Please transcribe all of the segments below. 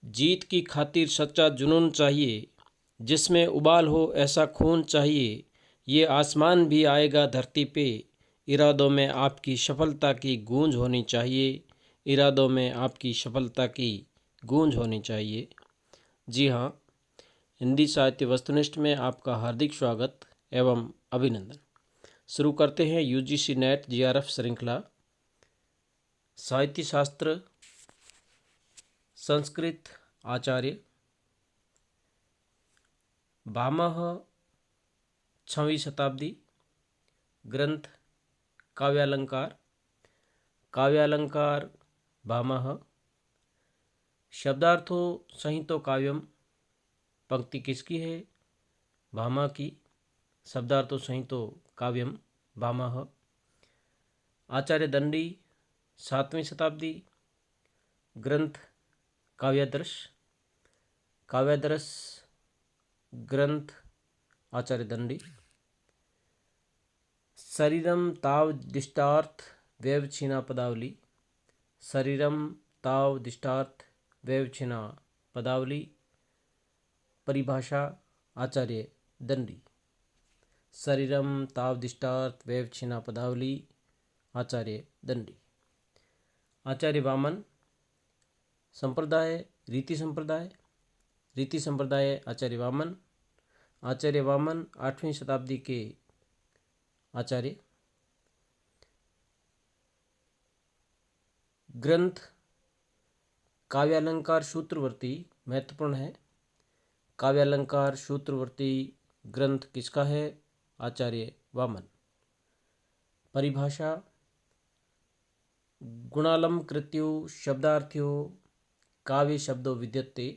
जीत की खातिर सच्चा जुनून चाहिए, जिसमें उबाल हो ऐसा खून चाहिए। ये आसमान भी आएगा धरती पे, इरादों में आपकी सफलता की गूंज होनी चाहिए। इरादों में आपकी सफलता की गूंज होनी चाहिए। जी हाँ, हिंदी साहित्य वस्तुनिष्ठ में आपका हार्दिक स्वागत एवं अभिनंदन। शुरू करते हैं यूजीसी नेट जीआरएफ श्रृंखला साहित्य शास्त्र संस्कृत आचार्य भामह 6वीं शताब्दी ग्रंथ काव्यालंकार। काव्यालंकार भामह। शब्दार्थो संहितो काव्यम। पंक्ति किसकी है? भामह की। शब्दार्थो संहितो काव्यम भामह। आचार्य दंडी 7वीं शताब्दी ग्रंथ काव्यादर्श। काव्यादर्श ग्रंथ आचार्य दंडी। शरीरम ताव दिष्टार्थ व्यवच्छिन्ना पदावली। शरीरम ताव दिष्टार्थ व्यवच्छिन्ना पदावली। परिभाषा आचार्य दंडी। शरीरम ताव दिष्टार्थ व्यवच्छिन्ना पदावली आचार्य दंडी। आचार्य वामन संप्रदाय रीति संप्रदाय। रीति संप्रदाय आचार्य वामन। आचार्य वामन 8वीं शताब्दी के आचार्य। ग्रंथ काव्यालंकार सूत्रवर्ती महत्वपूर्ण है। काव्यालंकार सूत्रवर्ती ग्रंथ किसका है? आचार्य वामन। परिभाषा गुणालम कृत्यो शब्दार्थ्यो काव्य शब्दों विद्यते।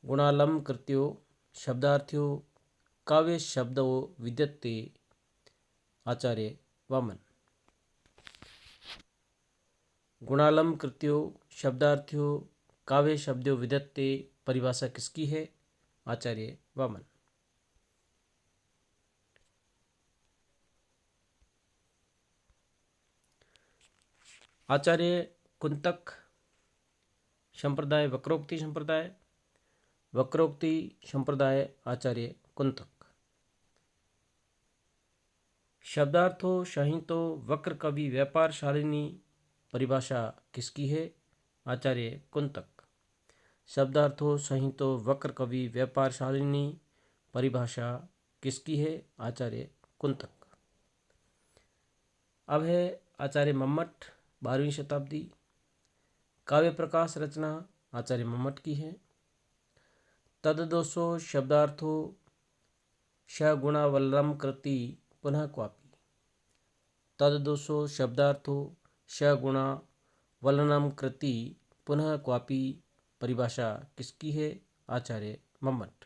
गुणालम कृत्यो शब्दार्थ्यो काव्य शब्दों विद्यते आचार्य वामन। गुणालम कृत्यो शब्दार्थ्यो काव्य शब्दों विद्यते परिभाषा किसकी है? आचार्य वामन। आचार्य कुंतक संप्रदाय वक्रोक्ति संप्रदाय। वक्रोक्ति संप्रदाय आचार्य कुंतक। शब्दार्थो संहितो वक्र कवि व्यापार शालिनी परिभाषा किसकी है? आचार्य कुंतक। शब्दार्थो संहितो वक्र कवि व्यापार शालिनी परिभाषा किसकी है? आचार्य कुंतक। अब है आचार्य मम्मट 12वीं शताब्दी। काव्य प्रकाश रचना आचार्य मम्मट की है। तददोषो शब्दार्थो सगुणावलम कृति पुनः क्वापि। तददोषो शब्दार्थो सगुणावलनम कृति पुनः क्वापि परिभाषा किसकी है? आचार्य मम्मट।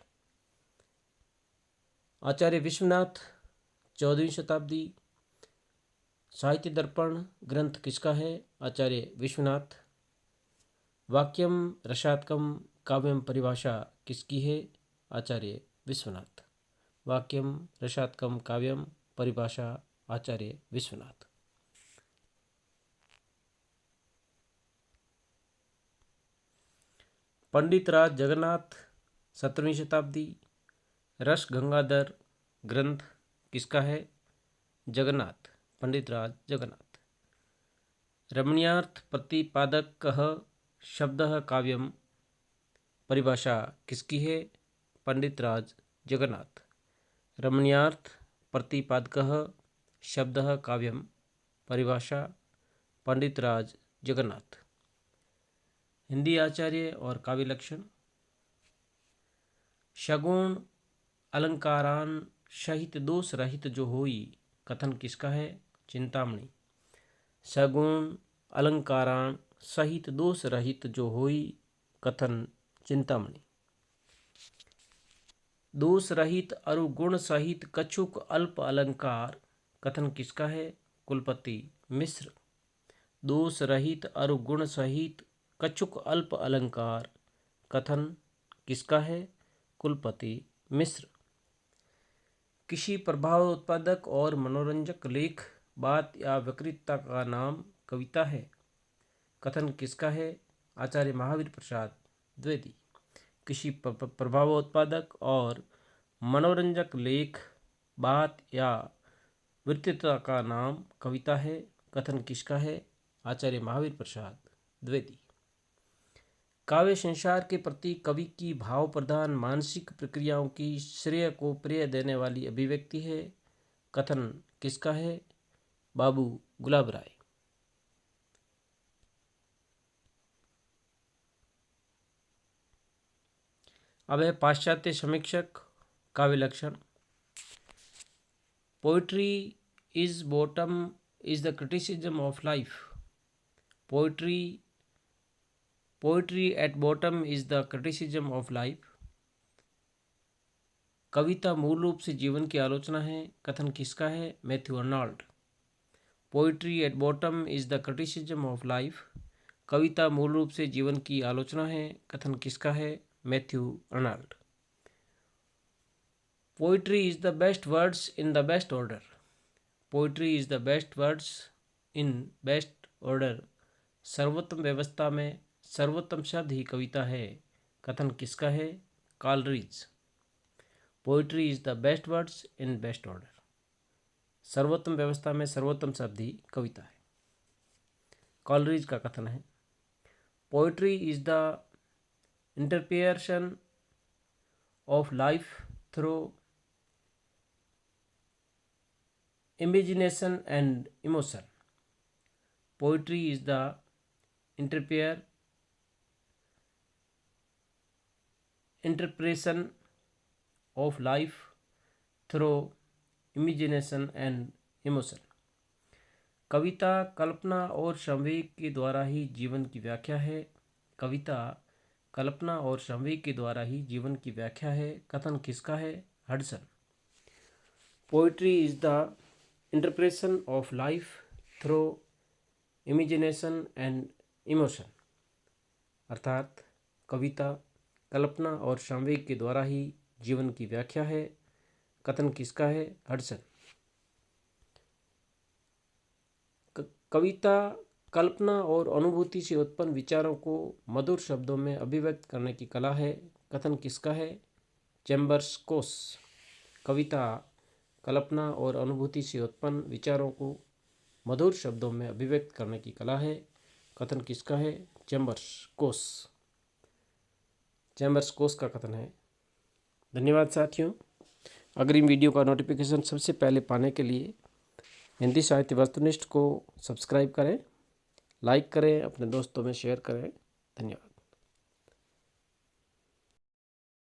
आचार्य विश्वनाथ 14वीं शताब्दी साहित्य दर्पण ग्रंथ किसका है? आचार्य विश्वनाथ। वाक्यम रसात्मकम काव्यम परिभाषा किसकी है? आचार्य विश्वनाथ। वाक्यम रसात्मकम काव्यम परिभाषा आचार्य विश्वनाथ। पंडित राज जगन्नाथ 17वीं शताब्दी रस गंगाधर ग्रंथ किसका है? जगन्नाथ। पंडित राज जगन्नाथ। रमणीयार्थ प्रतिपादक शब्दः काव्यम परिभाषा किसकी है? पंडित राज जगन्नाथ। रमणीयार्थ प्रतिपादकः शब्दः काव्यम परिभाषा पंडित राज जगन्नाथ। हिंदी आचार्य और काव्य लक्षण। शगुण अलंकारान सहित दोष रहित जो होई कथन किसका है? चिंतामणि। सगुण अलंकारान सहित दोष रहित जो होई कथन चिंतामणि। दोष रहित अरु गुण सहित कछुक अल्प अलंकार कथन किसका है? कुलपति मिश्र। दोष रहित अरु गुण सहित कछुक अल्प अलंकार कथन किसका है? कुलपति मिश्र। किसी प्रभाव उत्पादक और मनोरंजक लेख बात या विकृतता का नाम कविता है कथन किसका है? आचार्य महावीर प्रसाद द्वितीय, किसी प्रभावोत्पादक और मनोरंजक लेख, बात या वृत्तता का नाम कविता है। कथन किसका है? आचार्य महावीर प्रसाद द्विवेदी। काव्य संसार के प्रति कवि की भाव प्रधान मानसिक प्रक्रियाओं की श्रेय को प्रिय देने वाली अभिव्यक्ति है। कथन किसका है? बाबू गुलाब राय। अब है पाश्चात्य समीक्षक काव्य लक्षण। Poetry is bottom is the criticism of life. Poetry at bottom is the criticism of life. कविता मूल रूप से जीवन की आलोचना है। कथन किसका है? Matthew Arnold. Poetry at bottom is the criticism of life. कविता मूल रूप से जीवन की आलोचना है। कथन किसका है? Matthew Arnold. Poetry is the best words in the best order. Poetry is the best words in best order. सर्वोत्तम व्यवस्था में सर्वोत्तम शब्द ही कविता है। कथन किसका है? Coleridge. Poetry is the best words in best order. सर्वोत्तम व्यवस्था में सर्वोत्तम शब्द ही कविता है। कॉलरिज का कथन है, poetry is the interpretation of life through imagination and emotion. Poetry is the interpretation of life through imagination and emotion. कविता कल्पना और संवेग के द्वारा ही जीवन की व्याख्या है। कविता कल्पना और संवेग के द्वारा ही जीवन की व्याख्या है। कथन किसका है? Hudson. Poetry is the interpretation of life through imagination and emotion. अर्थात कविता कल्पना और संवेग के द्वारा ही जीवन की व्याख्या है। कथन किसका है? हडसन। कविता कल्पना और अनुभूति से उत्पन्न विचारों को मधुर शब्दों में अभिव्यक्त करने की कला है। कथन किसका है? चैम्बर्स कोस। कविता कल्पना और अनुभूति से उत्पन्न विचारों को मधुर शब्दों में अभिव्यक्त करने की कला है। कथन किसका है? चैम्बर्स कोस। चैम्बर्स कोस का कथन है। धन्यवाद साथियों। अग्रिम वीडियो का नोटिफिकेशन सबसे पहले पाने के लिए हिंदी साहित्य वस्तुनिष्ठ को सब्सक्राइब करें, लाइक करें, अपने दोस्तों में शेयर करें। धन्यवाद।